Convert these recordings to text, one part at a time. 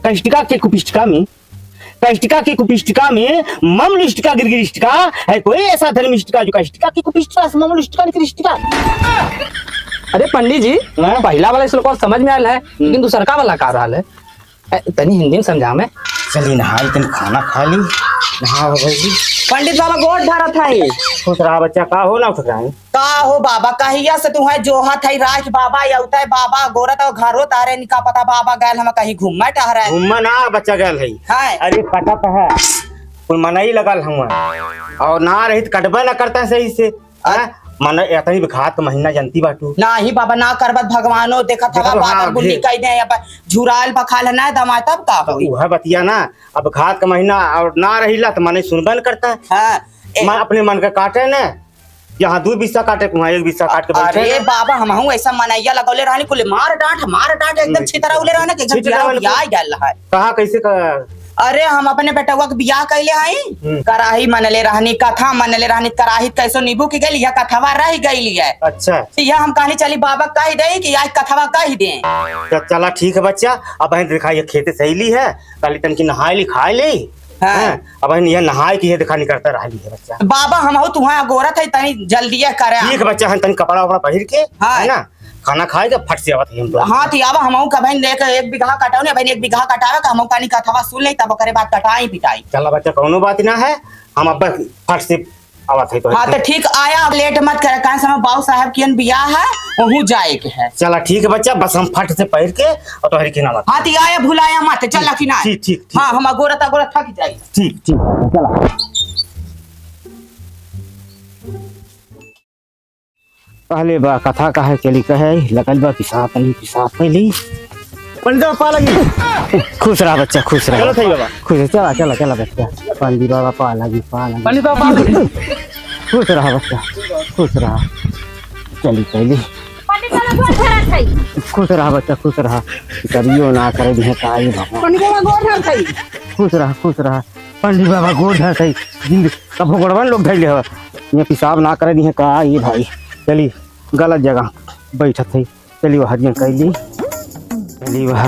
कैष्टिका के कुपिष्टिका में ममलिष्टिका गिरगिरिष्टिका है। कोई ऐसा धर्मिष्टिका जो कैष्टिका की कुपिष्टिका से ममलिष्टिका गिरगिरिष्टिका। अरे पंडित जी पहला वाला श्लोक समझ में आयल है, लेकिन दूसर का वाला का रहा है तनी हिंदी में समझा में। चली नहा तन खाना खा ली नहा भाई। पंडित बाबा गोड़ धरा था खुश रहा बच्चा। का हो ना उठ रहा है का हो बाबा कहिया से तू है जोहा था राज बाबा यौता है बाबा गोरा तो घरो तारे निका पता बाबा गैल हम कहीं घूमना टहरा है। घूमना ना बच्चा गैल है। हाय अरे कटत है कोई मनाई लगल हम और ना रही कटबे ना करता सही से। मन इतनी घात महीना जनती बाटू ना ही बाबा ना करबत भगवानो देखा था बादर बुल्ली कह दे अब झुराल बखाल ना दमा तब का होई वह बतिया ना। अब घात का महीना और ना रहीला तो मने सुनबन करता है। हां मैं अपने मन का काटे ना यहाँ 2 बिस्सा काटे वहाँ 1 बिस्सा काट के बैठे। अरे बाबा हम हूं ऐसा मनैया लगौले रहनी कुल मार डांट एकदम छितरा उले रहने के बियाह गल है। कहा कैसे अरे हम अपने बेटवा के बियाह कैले हई कराही मनले रहनी कथा मनले रहनी कराही कैसो नींबू की गई कथवा रह गई है। अच्छा यह हम कहानी चली बाबा कह दे कि आज कथवा कह दे। चला ठीक है बच्चा। अब बहन दिखाई खेते सही है कल तन की नहाए ली खाए ली। अब बहन यह नहाए की दिखानी करता रही है बच्चा। बाबा हम हो तुम्हारा गोरत है तनी जल्दी करे। ठीक है बच्चा हम तनी कपड़ा वपड़ा पहिर के है ना खाना खाएगा फट से आवत हम। हां थी आवा हम का बहन देख 1 बीघा कटाओ ने बहन 1 बीघा कटावे का हम कहानी कथवा सुन ले तब करे बात कटाई पिटाई। चला बच्चा कोनो बात ना है हम अब फट से आवत है तो। हां तो ठीक आया लेट मत करे काहे समय बाबू साहब की बियाह है वहू जाए के है। चला ठीक है बच्चा बस हम फट से पहिर के और तो हरी के नाम। हां ती आया भुलाया मत चल कि ना। ठीक ठीक हां हम गोरा थक जाई। ठीक ठीक चला। पहले बा कथा कहे चली कहे लगल बा पिसाब पहली पंडित पा लगी। खुश रहा बच्चा खुश रहा। चलो सही बाबा खुश चला बच्चा पंडित बाबा पा लगी पंडित बाबा खुश रहा बच्चा खुश रहा। चली पहली खुश रहा बच्चा खुश रहा करियो ना करे दिहे काई बाबा। पंडित बाबा गोड़ धर थई खुश रहा पंडित बाबा गोड़ धर थई कब गोड़वन लोग धइले हो ये पिसाब ना करे दिहे का ये भाई। चली गलत जगह बैठत है। चली वह हरियन कैली चली वह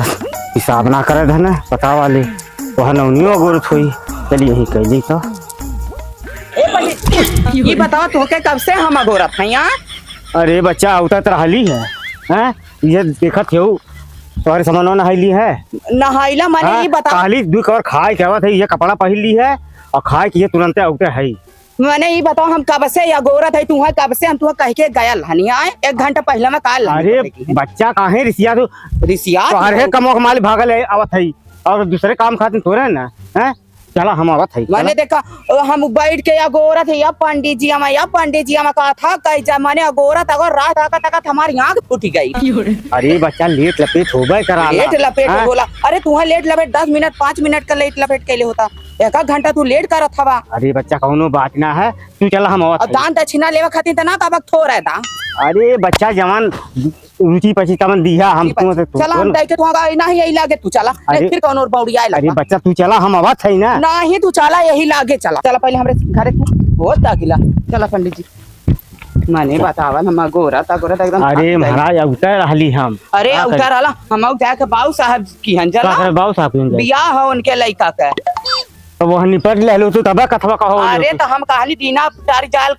पिसाब ना करे धन पता वाले वह नौनियो गोरत हुई। चली यही कैली तो ए पंडित ये बताओ तो के कब से हम गोरत है यहां। अरे बच्चा उतर रहली है हैं ये देखत हो तुम्हारे सामान नहाइली है नहाइला माने ये बताओ खाली 2 कवर खाए के आवत है ये कपड़ा पहन ली है और खाए के ये तुरंत उठे है। मैंने ये बताओ हम कब से या गोरत है तू कब से हम तू कह के गयल हनी आए 1 घंटा पहले में काल। अरे बच्चा काहे रिसिया तो रिसिया तोहरे कमो कमाल भागल है आवत है और दूसरे काम खातिर तोरे ना हैं। चला हम आवत है। मैंने देखा हम बैठ के या गोरत है या पंडित जी हम कहा था कह जा माने गोरत अगर रात तक हमारी आंख फूट गई। अरे बच्चा लेट लपेट होबे करा लेट लपेट बोला अरे तू लेट लपेट 10 मिनट 5 मिनट का लेट लपेट के लिए होता 1 घंटा तू लेट करत हवा। अरे बच्चा कौनो बात ना है तू चला हम आवत दान दक्षिणा लेवा खातिर त ना कबक थो रहा था। अरे बच्चा जवान रुचि पची तमन दिया हम तू चला हम देख के तू नहीं यही लागे तू चला फिर कौन और बौड़ी आए। अरे बच्चा तू चला हम आवत है ना नहीं तू चला यही लागे चला पहले हमरे घरे तू बहुत दाखिला चला पंडित जी माने बतावन हम गोरा एकदम। अरे महाराज उतर रहली हम। अरे उतर रहला हम जाके बाबू साहब की हंजला बाबू साहब बियाह हो उनके लइका के तो वो निपट ले लो तू तब कथवा कहो। अरे तो हम कहानी दीना टारी जाल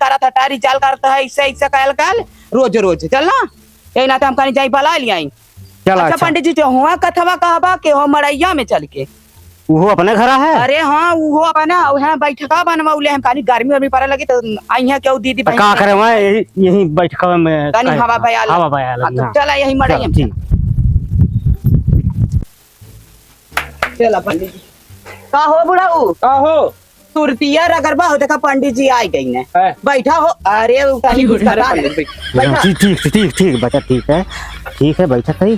करता है इससे कहल रोज चलना यही ना हम कहानी जाई बला लिया। चला अच्छा पंडित जी जो हुआ कथवा कहबा के हो मड़ैया में चल के वो अपने घर है। अरे हाँ वो अपना वहाँ बैठका बनवाउले हम कहानी गर्मी में पड़े लगी तो आई है क्यों दीदी का करे वहाँ यही बैठका में कहानी हवा बयाल चला यही मड़ैया में चला पंडित जी का हो बुढ़ाऊ का हो तुरतिया रगरबा हो देखा पंडित जी आई गई ने बैठा हो। अरे ठीक बच्चा ठीक है बैठा सही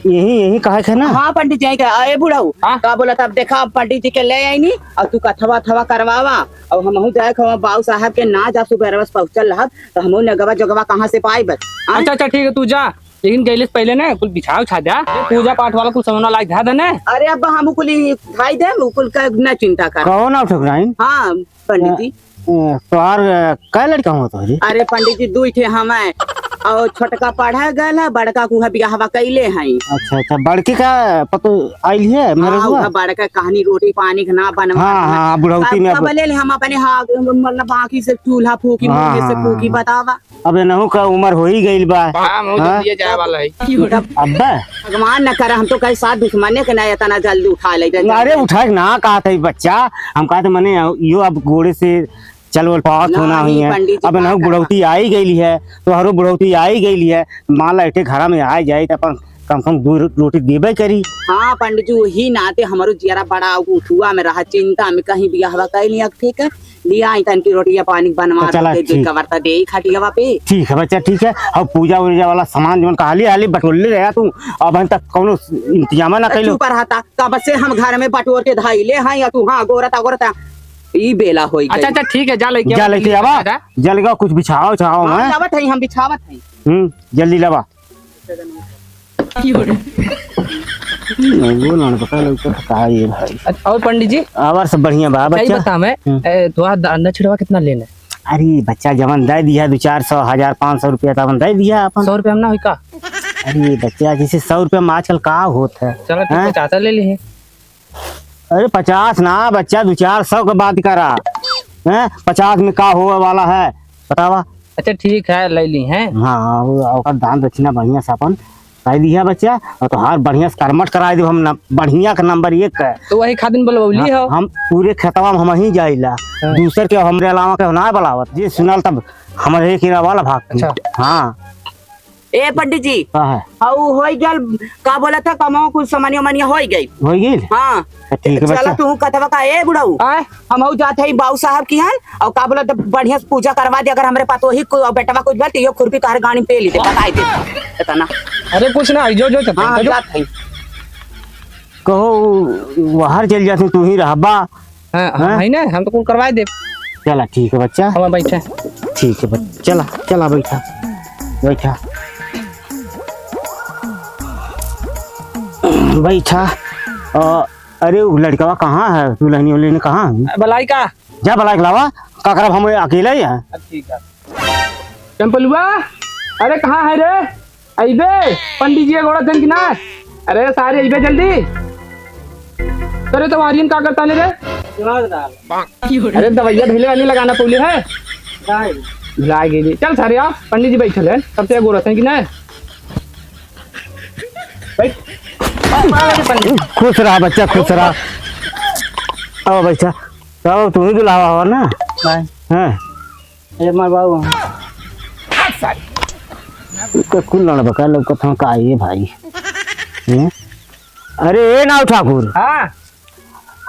यही कहा थे ना। हाँ पंडित जी का अरे बुढ़ाऊ का बोला तब देखा पंडित जी के ले आई नी और तू कथवा करवावा और हम जाए बाबू साहब के ना जा सुबह बस पहुंचल रहा तो हम नगवा जगवा कहाँ से पाई बस। अच्छा ठीक है तू जा लेकिन गैले से पहले ना कुल बिछाव छा जा पूजा पाठ वाला कुछ सामान लाग धा देने। अरे अब हम कुल खाई दे कुल का न चिंता कर कौन उठ रही। हाँ पंडित जी तोहार कै लड़का हो तो। अरे पंडित जी 2 थे हम और छोटका पढ़ा गल है, बड़का कुहा बियाहवा कैले हैं। अच्छा अच्छा, बड़की का पतो आइल है मेरे हाँ, हुआ। उहा बड़का कहानी रोटी पानी के ना बनवा। हाँ हाँ, बुढ़ौती में अब बोले हम अपने हाँ मतलब बाकी से चूल्हा फूकी हाँ, मुंह से हाँ, फूकी बतावा। अब नहु का उम्र हो ही गई बा। हाँ मुझे हाँ? दिए जाए वाला है। अब्बा भगवान न करे, हम तो कहीं साथ दुश्मने के नहीं इतना जल्दी उठा ले। अरे उठा के ना कहा था बच्चा, हम कहा था मने यो अब घोड़े से चल बोल पावत होना हुई है। पंडित जी अब नहु बात बुढ़ौती आई गई है, तो हरो बुढ़ौती आई गई है, मान ला इटे घर में आ जाए तो अपन कम कम दो रोटी देबे करी। हाँ पंडित जी, वही नाते हमारो जियारा बड़ा उठुआ में रहा, चिंता में कहीं बियाहवा कैली। ठीक है, लिया आई तन की रोटियां पानी बनवा चला, दे ठीक। कवरता दे खटियावा पे। ठीक है बच्चा, ठीक है। अब पूजा उजा वाला सामान जो हाली हाली बटोले रहा तू, अब हम तक कौनो इंतजाम ना कैलो। चुप रहता कब से हम घर में बटोर के धाइले हैं, या तू हाँ गोरता गोरता ई बेला होई गई। अच्छा अच्छा ठीक है, जा लेके जा लेके आवा, जल्दी कुछ बिछाओ छाओ हाँ, मैं। लावत है हम बिछावत है। जल्दी लवा। वो ना पता लगता का ये भाई। और पंडित जी आवार सब बढ़िया बा सही बच्चा। बता मैं तो अंडा छिड़वा कितना लेना है? अरे बच्चा जवन दे दिया 200-400 1,000-500 रुपया तवन दे दिया अपन। 100 रुपया में ना हुई का? अरे बच्चा जैसे 100 रुपया में आजकल का होता है। चलो ठीक हैं? है, चाचा ले ली है। अरे 50 ना बच्चा, 200-400 का बात करा है। 50 में का होने वाला है बतावा। अच्छा ठीक है, ले ली है। हाँ वो दान दक्षिणा बढ़िया से अपन कह दिया बच्चा, और तो हर बढ़िया से कर्मठ करा दे हम बढ़िया का नंबर 1 है। तो वही खादिन बोलवली हो। हम पूरे खेतवा में हम ही जाइला, दूसर के हमरे अलावा के ना बुलावत। जी सुनल तब हमारे एक वाला भाग। अच्छा। हाँ ए पंडित जी, का है हाउ होई गल का बोला था, कमाओ कुछ सामान्य मनिया होई गई। हो गई। हाँ ठीक है चला बच्चा। तू कथवा का ए बुढ़ऊ, आए हम हऊ जाते ही बाऊ साहब की हाल, और का बोला तो बढ़िया से पूजा करवा दे। अगर हमरे पास वही को बेटवा कुछ गलत यो खुरपी कार गाड़ी पे ली दे बताई दे इतना। अरे कुछ ना, जो जो चलते हाँ हैं, जो। जात है। कहो बाहर चल जाते तू ही रहबा। हाँ हाँ है ना, हम तो कुल करवा दे। चला ठीक है बच्चा, हम बैठे। ठीक है बच्चा, चला चला बैठा बैठा बैठा। अरे वो लड़का कहाँ है, दुल्हनी उल्हनी कहाँ है? भलाई का जा भला लावा का करब, हम अकेला ही है। ठीक है। चंपलुआ, अरे कहाँ है रे? अइबे पंडित जी घोड़ा चंद की ना। अरे सारे अइबे जल्दी। अरे तो आर्यन का करता ले रे? अरे दवाइयाँ ढीले वाली लगाना पौली है। ला गई। चल सारे आप, पंडित जी बैठे हैं, सबसे गोरा चंद की ना। बैठ। खुश रहा बच्चा, खुश रहा। अब बच्चा तो तू ही दुलावा हो ना। हाँ बाबू कुल लड़ बका लौकत हम का ये भाई। अरे ए नाव ठाकुर, हाँ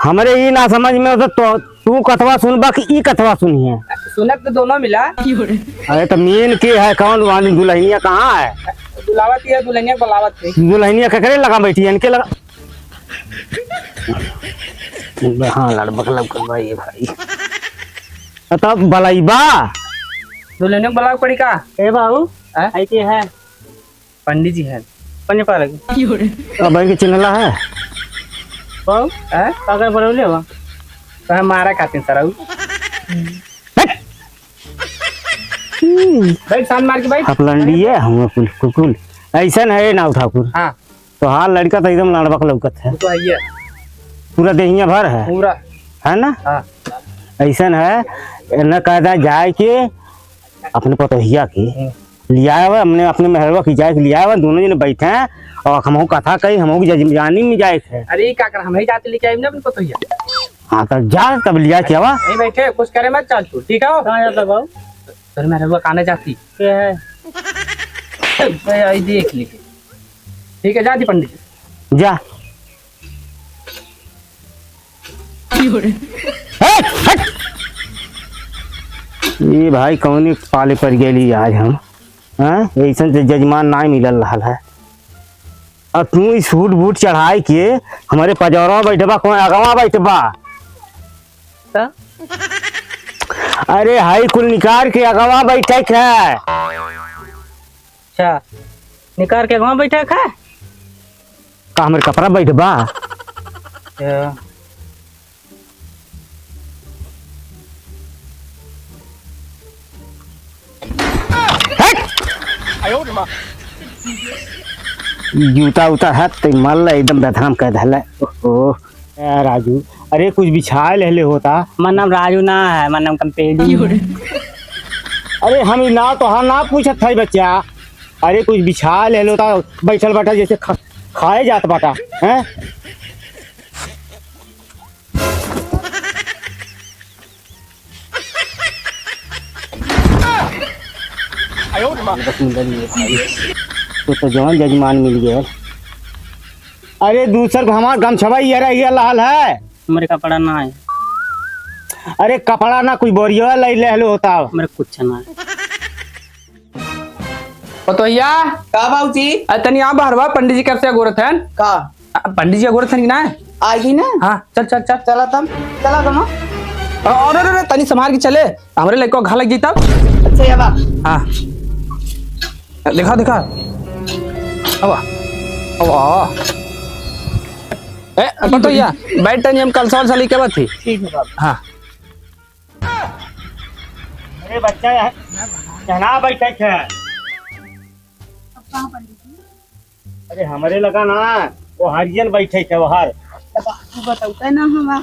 हमरे ये ना समझ में होता तो तू कथवा सुनबा कि ई कथवा सुनी है? सुनक तो दोनों मिला। अरे तो मेन के है कौन वाली दुल्हनिया कहाँ है? बुलावत है, दुल्हनिया बुलावत है। दुल्हनिया ककरे लगा बैठी है, इनके लगा। हाँ लड़बक लौकत बा ये भाई। तब बलाइबा दुल्हनिया बुलाव पड़ी का? ए बाबू ऐसे है पंडित जी है पंजे पा लगे। अब के चिन्हला है बाबू काकर बोले हो तो हम मारा खाते हैं सराऊ। भाई सान मार के भाई आप लंडी है हम कुल कुल ऐसा है ना ठाकुर। हाँ तो हाल लड़का तो एकदम लड़बक लौकत है, तो है पूरा देहिया भर है पूरा। है ना? हाँ ऐसा है न कहता जाए के अपने पतोहिया के लिया हुआ, हमने अपने मेहरवा की जाए लिया हुआ, दोनों जने बैठे हैं और हम कथा कही हम जानी में जाए थे। अरे का कर हम ही जाते लेके आए ना अपने पतोहिया। हाँ तो जा तब लिया क्या हुआ? नहीं बैठे कुछ करे मत, चल तू ठीक है। कहाँ जाता बाबू? सर मैं रहुआ काने जाती है आई देख ली। ठीक है जाती पंडित जी। जा हट, हट। ये भाई कौन पाले पर गेली आज हम। ऐसा से जजमान ना मिलल रहा है। और तू इस सूट बूट चढ़ाई के हमारे पजौरा बैठबा कौन अगवा बैठबा? अरे हाई कुल निकार के अगवा बैठक है। अच्छा निकाल के वहाँ बैठे खा का हमारे कपड़ा बैठबा? जूता उता है तो मल एकदम बदनाम कर धल। ओहो राजू, अरे कुछ बिछा ले होता। हमार नाम राजू ना है, हमार नाम कंपेडी। अरे हम ई ना तो हाँ ना पूछत था बच्चा। अरे कुछ बिछा ले होता, बैठल बाटा जैसे खाए जात बाटा हैं। तो जवान जजमान मिल गया। अरे दूसर हमार गमछवा ये लाल है। मेरे कपड़ा ना है, अरे कपड़ा ना कोई बोरिया ले होता। मेरे कुछ ना है। पतोहिया का बाबूजी? तनी यहाँ बाहरवा पंडित जी करते गोरत है का पंडित जी गोरत है कि ना? आएगी ना? हाँ चल चल चल। चला तब, चला कमा। और अरे तनी संभाल के चले, हमारे लड़को घा लग जीता। अच्छा ये बात। हाँ दिखा दिखा। अब ए पतोहिया बैठ तनी, हम कल सवाल साली के बात थी। ठीक है बाबू। हाँ अरे बच्चा यहाँ बैठे है। अरे हमारे लगा ना वो हरियन बैठे थे बाहर। तू बताता ना हवा।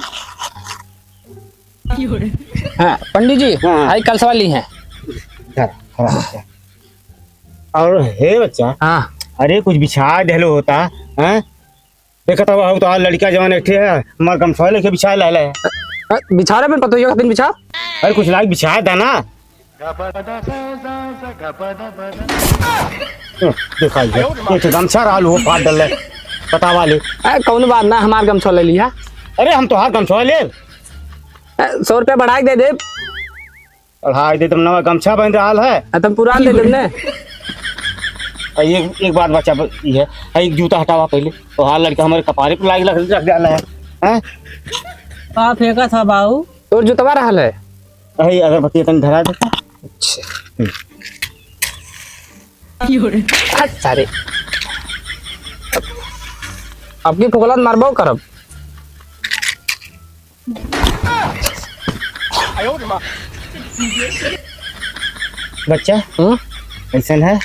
हाँ पंडित जी हाँ। आई कल सवाल ली है। और हे बच्चा, हाँ अरे कुछ बिछा देलो होता हैं। देखा था वो तो लड़का जवान एक है, हमार गमछा लेके बिछा ला है। बिछा रहे पतोहिया का दिन बिछा। अरे कुछ लाइक बिछा देना। दिखाई है ये तो गमछा रहा वो फाड़ डल पता वाले। कौन बात ना, हमार गमछा ले लिया। अरे हम तो हाथ गमछा ले 100 रुपया बढ़ा के दे दे। और हाँ दे तुम नवा गमछा बन रहा है। तुम पुरान दे देने। एक बात बच्चा ये है, एक जूता हटावा पहले तो हाल लड़का हमारे कपारे पर लाग रख डाला है हैं। कहाँ फेंका था बाबू? तोर जुतवा रहा है। अरे अगरबत्ती तन धरा देता। सारे आपकी फोकलात मारबो करब। बच्चा ऐसा है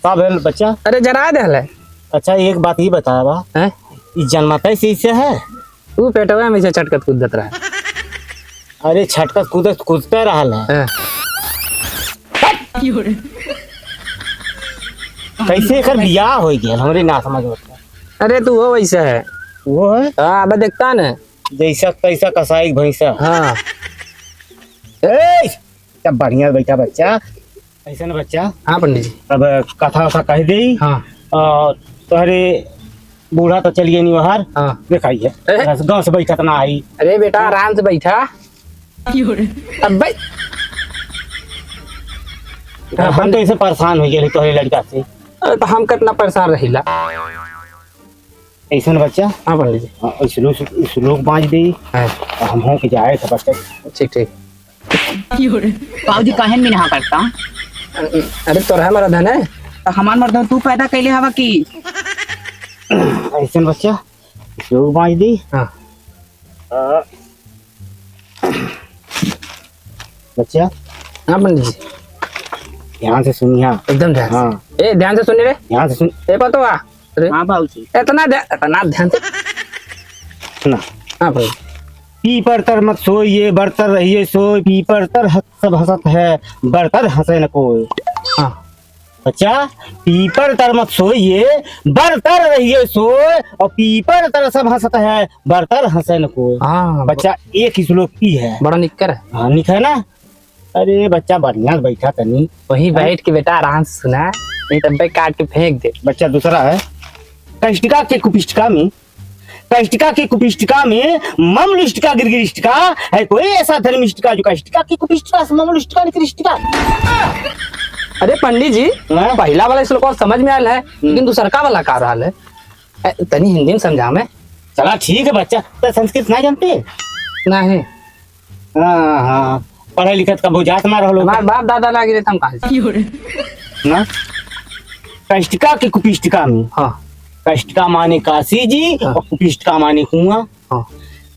का भेल बच्चा? अरे जरा दे है। अच्छा एक बात ही बता बा, हैं इस जन्मता से इससे है। तू पेटवा में से चटकत कूदत रहा है। अरे छटकत कूदते रहा है। कैसे कर बियाह हो गया हमरे ना समझ में। अरे तू हो वैसा है। वो है हाँ अब देखता न जैसा तैसा कसाई भैंसा। हाँ तब बढ़िया बैठा बच्चा ऐसा ना बच्चा। हाँ पंडित जी। अब कथा वथा कह दे। हाँ तोहरे बूढ़ा तो चलिए नहीं बाहर। हाँ दिखाइए गाँव से बैठा तो ना आई। अरे बेटा आराम से बैठा। अब भाई हम तो ऐसे परेशान हो गए तोहरे लड़का से। अरे तो हम कितना परेशान रहिला। ऐसा ना बच्चा। हाँ पंडित जी। इस लोग बाँच दे। हाँ हम हो के जाए थे बच्चे। ठीक ठीक। बाबूजी काहे में नहा करता? अरे तो हमारा धन है। तो हमार मर्द तू पैदा कैले हवा की? ऐसा बच्चा इस लोग बाँच दे। हाँ बच्चा हाँ पंडित जी ध्यान से सुनिए। एकदम ध्यान से। हाँ ए ध्यान से सुन रे। ध्यान से सुन। ए पतवा। अरे हाँ बाबूजी। इतना ध्यान से सुना। हाँ भाई। पीपर तर मत सोइए बरतर रहिए सोए, पीपर तर सब हंसत है बरतर हंसे न कोई। हाँ बच्चा पीपर तर मत सोइए बरतर रहिए सोए, और पीपर तर सब हंसत है बरतर हंसे न कोई। हाँ बच्चा एक ही श्लोक की है। बड़ा निक्कर है। हाँ निक है ना। अरे बच्चा बढ़िया बैठा तनी वहीं बैठ के बेटा आराम से सुना, नहीं तब भाई काट के फेंक दे। बच्चा दूसरा है कष्टिका के कुपिष्टिका में, कष्टिका की कुपिष्टिका में ममलिष्टिका गिरगिरिष्टिका है कोई ऐसा धर्मिष्टिका जो कष्टिका की कुपिष्टिका से ममलिष्टिका निकृष्टिका। अरे पंडित जी हाँ? पहला वाला श्लोक और समझ में आयल है, लेकिन दूसरका वाला का रहा है। तनी हिंदी में समझा में। चला ठीक है बच्चा, तो संस्कृत नहीं जानते? नहीं हाँ हाँ पढ़े लिखत का बुझात ना रहो हमारे बाप दादा लागे रहते हम कहाँ से। ना। कष्टिका की कुपिष्टिका में, हाँ कष्टिका माने काशी जी और कुपिष्टिका माने कुआं। हाँ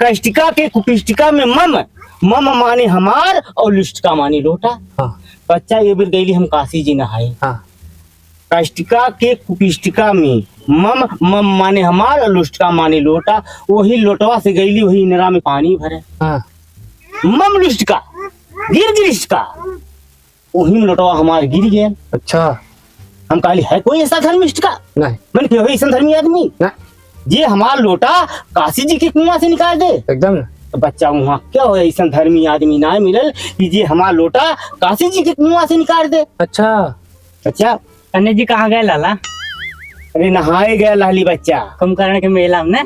कष्टिका के कुपिष्टिका में मम, मम माने हमार और लिष्टिका माने लोटा। हाँ बच्चा ये भी गईली हम काशी जी नहाए। हाँ काष्टिका के कुपिष्टिका में मम मम माने हमार और लुष्टिका माने लोटा, वही लोटवा से गईली वही नरा में पानी भरे। हाँ मम लुष्टिका गिर गिरिष्टिका, वही में लोटवा हमार गिर गया। अच्छा हम कहली है कोई ऐसा धर्मिष्ठ का, नहीं मैंने क्यों ऐसा धर्मी आदमी ना ये हमार लोटा काशी जी के कुआं से निकाल दे। एकदम ना। तो बच्चा वहाँ क्या हो ऐसा धर्मी आदमी ना मिलल कि ये हमार लोटा काशी जी के कुआं से निकाल दे। अच्छा बच्चा कन्या जी कहाँ गए लाला? अरे नहाए गया लाली बच्चा कुंभकर्ण के मेला में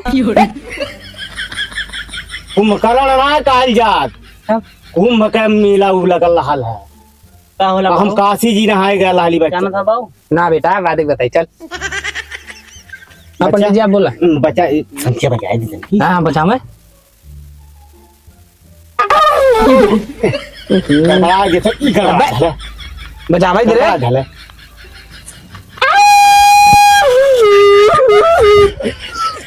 कुंभकर्ण ना कहल जात, तब कुंभ का मेला उ लगल रहल है। का होला हम बाबू? काशी जी नहाए गया लाली क्या बच्चा। था बाबू? ना बेटा बात एक बताई चल। हाँ पंडित जी आप बोला। बच्चा संख्या बजाए दी जल्दी। हाँ बचा मैं गड़बड़ा गया था, ई गड़बड़ा झाला, बचा भाई तेरे। गड़बड़ा झाला।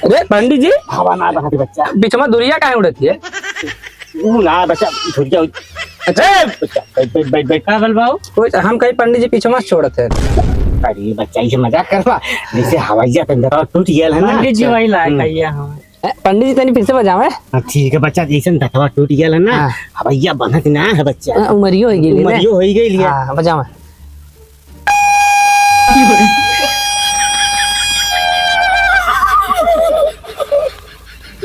अरे पंडित जी हवा ना बहाती बच्चा, बीच में दुरिया काहे उड़ती है? ऊ ना बच्चा थोड़ी जाओ। अच्छा बच्चा बैठ बैठ बैठ बैठ। का बोल बाबू? कोई हम कहीं पंडित जी पीछे मत छोड़ते हैं। अरे बच्चा ये मजाक करवा, जैसे हवाई जहाज अंदर टूट गया है ना। पंडित जी वही लायक है हम। पंडित जी तनी फिर से बजावे। हाँ, ठीक है बच्चा, जैसे धतवा टूट गया है ना, हाँ। हवैया बनत ना है बच्चा। उमरियो हो गई उमरियो हो गई लिया। हाँ बजावे।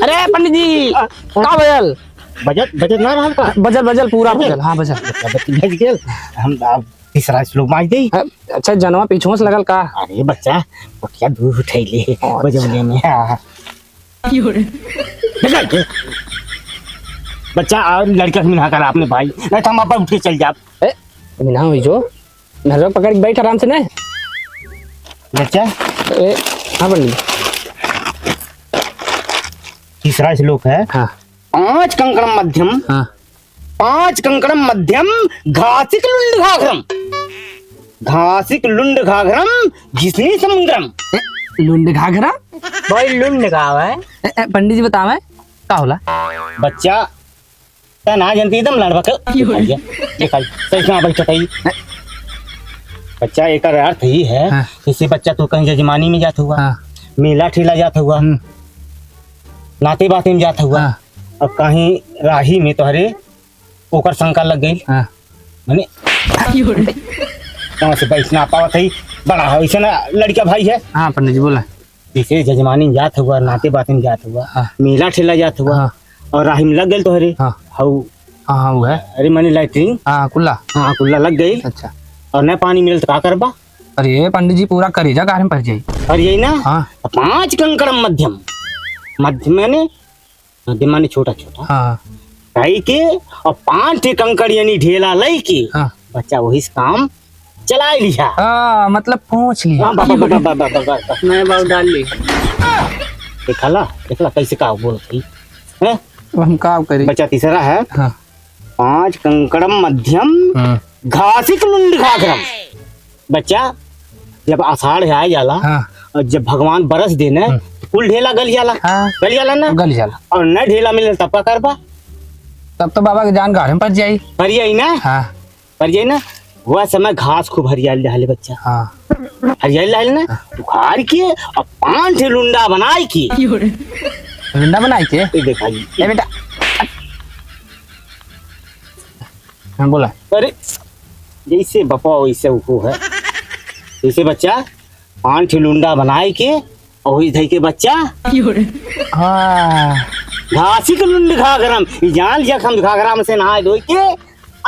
अरे पंडित जी का बजल बजट बजट ना रहल का बजल बजल पूरा बजल। हाँ बजल। भेज गेल हम अब तीसरा श्लोक मार दे। अच्छा जनवा पीछू से लगल का? अरे बच्चा पटिया दूर उठैले बजौले में। हाँ। बच्चा और लड़का से मिला कर आपने भाई, नहीं तो हम आप उठ के चल जाब। ना हुई जो नजर पकड़ के बैठ आराम से। नहीं बच्चा हाँ पंडित। तीसरा श्लोक है। हाँ पांच कंकणम मध्यम, हाँ पांच कंकणम मध्यम घासिक लुंड घाघरम, घासिक लुंड घाघरम घिसनी समुद्रम। लुंड घाघरा भाई लुंड का है? पंडित जी बतावे का होला? बच्चा ता ना जानती एकदम लड़वा के दिखाई सही कहां बैठई। बच्चा एक अर्थ ही है। हाँ। किसी बच्चा तो कहीं जजमानी में जाता हुआ, हाँ मेला ठेला जाता हुआ, नाते बाते में जाता हुआ, हाँ और कहीं राही में तोहरे ओकर शंका लग गई। हाँ माने कहाँ से बैठना पावत है, बड़ा है वैसे ना लड़का भाई है। हाँ पंडित जी बोला। जैसे जजमानी में जाता हुआ, नाते बाते में जाता हुआ, हाँ। मेला ठेला जाता हुआ, हाँ और राही में लग गई तोहरे। हाँ हाउ हाँ हाँ वो है। अरे माने लैट्रिन, हाँ कुल्ला। हाँ कुल्ला लग गई अच्छा और न पानी मिलल तो का करबा। अरे पंडित जी पूरा करेजा गारे में पड़ जाई। और यही ना हाँ पांच कंकड़म मध्यम, मध्यम माने मध्यम माने छोटा छोटा हाँ कई के, और पांच टे कंकड़ यानी ढेला लई के हाँ बच्चा वही से काम चला लिया। हाँ मतलब पहुंच लिया। हाँ, बाबा बाबा बाबा बाबा मैं बाबू डाल ली। देखला कैसे का बोल रही है। हम का करी? बच्चा तीसरा है। हाँ पांच कंकड़म मध्यम हाँ घासिक लुंड घाघरम। बच्चा जब आषाढ़ आए जाला हाँ और जब भगवान बरस देने तो कुल ढेला गल जाला, हाँ गल जाला ना। गल जाला। और न ढेला मिले तब का करबा। तब तो बाबा के जान गारे में पड़ जाई। हरियाई ना, हाँ हरियाई ना। वह समय घास खूब हरियाली रहले बच्चा, हाँ हरियाली रहले ना। उखाड़ के और पांच ठे लुंडा बनाई के लुंडा बनाई के। ये दिखाई। ए बेटा हाँ बोला। अरे जैसे बपा वैसे उको है। जैसे बच्चा पांच ठे लुंडा बनाई के और वही धई के बच्चा हाँ घासी के लुंड घाघरम जान लिया हम घाघरा में से नहाए धोई के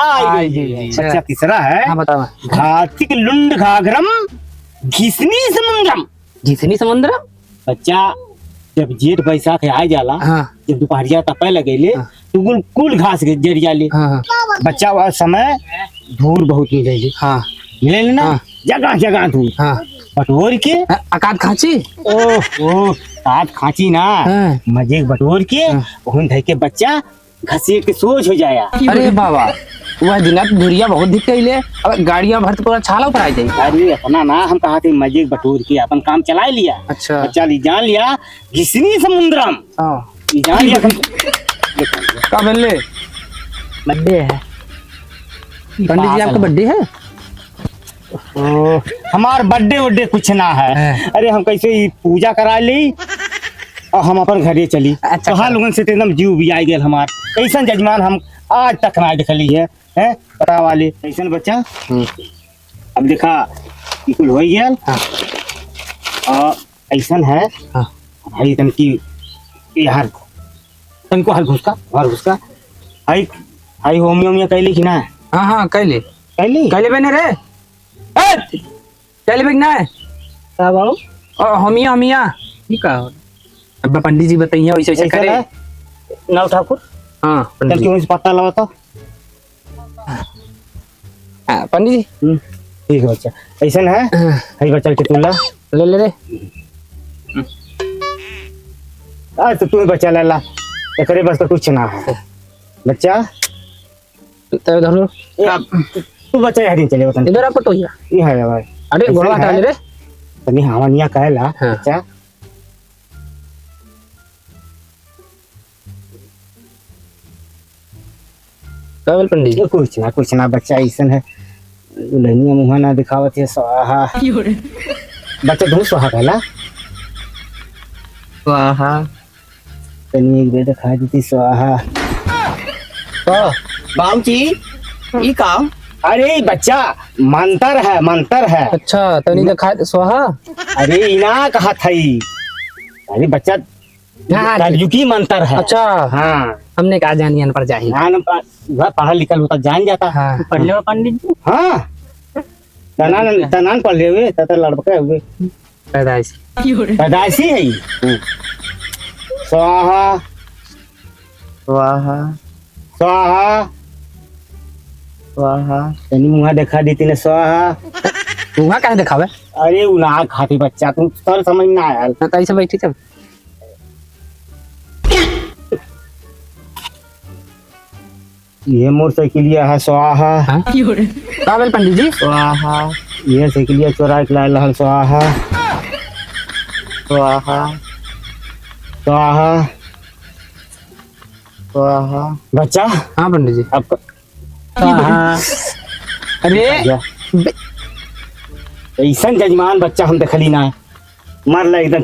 आई आई जी, गई। जी। बच्चा तीसरा है। हाँ बतावा। घासी के लुंड घाघरम घिसनी समुद्रम। जितनी समुद्र। बच्चा जब जेठ बैसाख आए जाला, हाँ जब दोपहरिया तपे लगेले तो कुल घास के जरियाले। हाँ बच्चा वह समय धूल बहुत मिले हाँ मिले ना, हाँ। जगह जगह धूल हाँ बटोर के। अकाद खांची। ओह साथ खांची ना, हाँ। मजे बटोर के उन धई के बच्चा घसीट के सोच हो जाया। अरे बाबा वह दिनात दूरिया बहुत दिख गई ले। अब गाड़ियां भरत पूरा छाला ऊपर आ जाई। अरे अपना ना हम कहा थे मजे बटोर के अपन काम चला लिया। अच्छा बच्चा ली जान लिया घिसनी समुद्रम। हाँ ये जान लिया का बल्ले बर्थडे है। पंडित जी आपका बर्थडे है? ओ, हमार बर्थडे वड्डे कुछ ना है। अरे हम कैसे ही पूजा करा ली और हम अपन घरे चली। अच्छा, तो हाँ लोगन से तो एकदम जीव भी आई गए हमार। कैसन जजमान हम आज तक ना देखली है, हैं पता वाले कैसन बच्चा। अब देखा ये कुल हो गया। हाँ। और ऐसन है हाँ। भाई तन की हर तन को हर घुसका आई आई होमिया कैली कि ना हाँ हाँ कैले कैली बने रे कैले बेग ना है का बाबू और हमिया ठीक है अब पंडित जी बताइए वैसे वैसे करे। नाव ठाकुर हाँ तन पंडित क्यों जी। पता लगा तो हाँ, पंडित जी ठीक है बच्चा ऐसन है। हाँ, हई बच्चा के तुला ले ले रे। आज तो तू बच्चा लाला एकरे बस तो कुछ ना है बच्चा। तो धरो तू बच्चा यहाँ चले बता इधर आप टोइया। ये है भाई अरे ऐसे गोड़ा हटा है। ले रे। तनी हवनिया कहला हाँ। बच्चा केवल पंडित जी। ये कुछ ना बच्चा ऐसन है। दुल्हनिया मुँह ना दिखावत है स्वाहा बच्चा धूप स्वाहा कहला स्वाहा तनी एक बेर दिखा देती स्वाहा। बाबूजी ई का अरे बच्चा मंतर है। अच्छा तो नहीं दिखा स्वाहा। अरे इना कहा थई अरे बच्चा हाँ, कलयुगी मंतर है। अच्छा हाँ हमने कहा जानियन पर जाही। ध्यान वह पढ़ा लिखल होता जान जाता। हाँ पढ़ ले पंडित जी हाँ तनान पढ़ ले हुए तथा लड़के हुए पैदाइश। पैदाइशी है स्वाहा स्वाहा स्वाहा स्वाहा तनी मुँह देखा देती ने स्वाहा। वहाँ कहाँ दिखावे अरे उना खाती बच्चा तुम सर समझ ना आया। ना कैसे बैठी चल। ये मोटरसाइकिलिया है स्वाहा। हाँ केवल पंडित जी। स्वाहा ये साइकिलिया चोरा के लाए लहल स्वाहा स्वाहा स्वाहा। स्वाहा बच्चा हाँ पंडित जी। अब स्वाहा। अरे ऐसन जजमान बच्चा हम देखली ना मर ला एकदम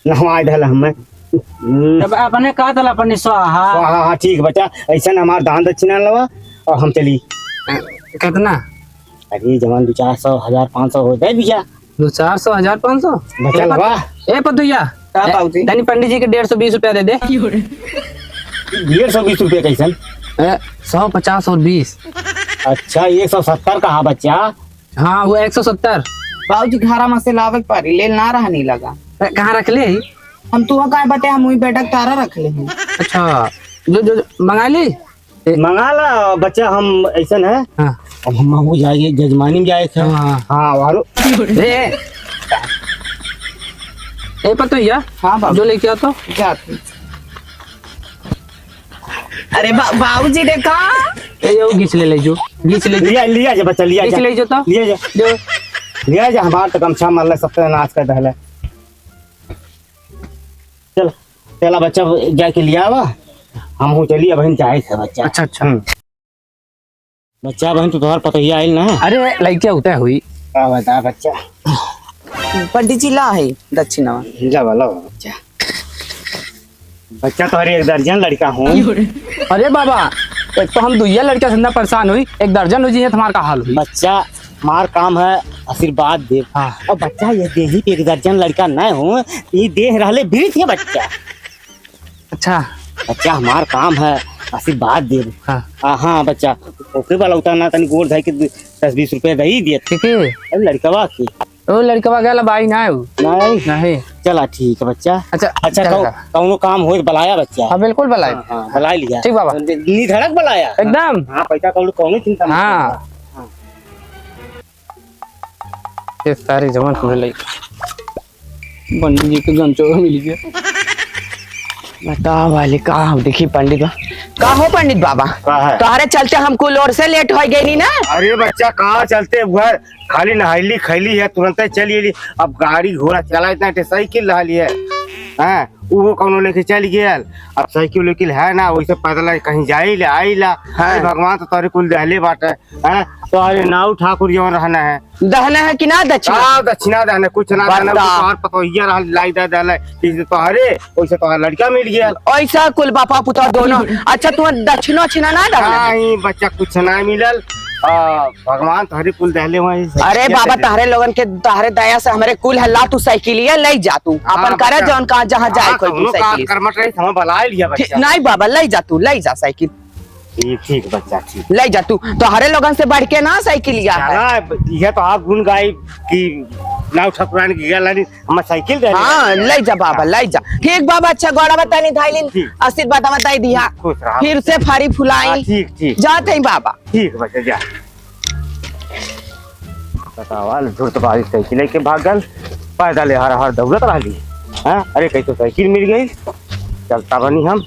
नहवा दल हमें। तब अपने कहा था अपने स्वाहा हाँ हाँ ठीक है बच्चा ऐसा हमार दान दक्षिणा लवा और हम चली। कितना? अरे जवान 200 1,000 500 हो जाए भैया 400 1,000 500 बच्चा लवा। ए पतुया का बाबूजी धनी पंडित जी के 120 रुपया दे दे। 120 रुपये कैसन 150 और 20। अच्छा 170 कहा बच्चा। हाँ वो 170। बाबूजी घरा में से लावे पारी ले ना रहा नहीं लगा कहाँ रख ले? हम तू का बटे हम वही बैठक तारा रख ले हैं। अच्छा जो मंगा ली। मंगा ला बच्चा हम ऐसन है। हाँ अब हम हो जाएंगे जजमानी में जाए थे। हाँ हाँ वारो ए पतुया हाँ बाबू जो लेके आ तो जाते अरे बाबूजी देखा ए यो घीच ले जो घीच ले लिया लिया जा बच्चा लिया घीच जा ले जो तो लिया जा जो लिया जा हमार तो गमछा मरल सबसे नाच कर दहले। चल चला बच्चा जाके लिया वा हम हो चलिए बहन चाहे थे बच्चा। अच्छा अच्छा बच्चा बहन तो तोहर पता ही आइल ना। अरे लड़किया होता हुई क्या बता बच्चा पंडित जी ला है दक्षिणा जा वाला बच्चा बच्चा तो एक दर्जन लड़का हूँ। अरे बाबा एक तो हम दुइया लड़का धंधा परेशान हुई 1 दर्जन हो जी है तुम्हारा का हाल हुई। बच्चा मार काम है आशीर्वाद दे। हाँ और बच्चा ये देही पे 1 दर्जन लड़का न हो ये देह रहले बीत है बच्चा। अच्छा बच्चा हमार काम है आशीर्वाद दे। हाँ हाँ बच्चा ओके वाला उतना ना तनी गोड़ धाई के 10-20 रुपए दही दिए ठीक है। अरे लड़कवा की ओ लड़का गया भाई ना हो नहीं नहीं। चला ठीक है बच्चा। अच्छा अच्छा चलेगा। कौनो काम हो तो बुलाया बच्चा। हाँ बिल्कुल भलाई हाँ बुला लिया ठीक बाबा निधड़क बुलाया एकदम। हाँ पैसा कौनो चिंता मत हाँ ये सारे जवान होने लगे पंडित जी के गमचो मिल गया। बता वाले का देखी पंडित का हो पंडित बाबा का है? तुम्हारे चलते हम कुल और से लेट हो गई नी ना। अरे बच्चा कहाँ चलते घर खाली नहाइली खैली है तुरंत चली एली। अब गाड़ी घोड़ा चला इतना साइकिल रही है हाँ वो कौनो लेके चल गया। अब साइकिल उकिल है ना, वैसे पैदल कहीं जाई ले आई ला। अरे भगवान तो तारे कुल दहले बाटे हैं। तो अरे नाऊ ठाकुर जवन रहना है, दहना है कि ना दक्षिणा? दक्षिणा दहना कुछ ना दहना, तोहार पतोहिया रह लाई दे दहले इसे तोहरे, वैसे तोहार लड़का मिल गया। ऐसा कुल बापा पुता दोनों। अच्छा तू दक्षिणा छिना ना दहना? नहीं बच्चा कुछ ना मिलल। भगवान तोहरे कुल दहले वहीं। अरे बाबा तारे लोगन के तारे दया से हमारे कुल हल्ला, तू साइकिलिया ले जा, तू अपन करे जौन कहां जहां जाए कोई तू साइकिल कर्मठ रही हम भला लिया बच्चा। नहीं बाबा ले जा, तू ले जा साइकिल ठीक बच्चा ठीक। ले जा तू, तो हरे लोगन से बढ़ के ना साइकिलिया है। यह तो आप गुण गाय की नाव ठकुरान की गलानी हम साइकिल दे। हाँ ले जा बाबा ले जा। ठीक बाबा, अच्छा गोड़ा बतानी धाइलिन आशीर्वाद बताई दिया, फिर से फारी फुलाई। ठीक ठीक जाते ही बाबा। ठीक बच्चा जा। बतावा झूठ बारिश साइकिल लेके भागल, पैदल हर हर दौड़त रही। हाँ अरे कहीं तो साइकिल मिल गई, चलता बनी हम।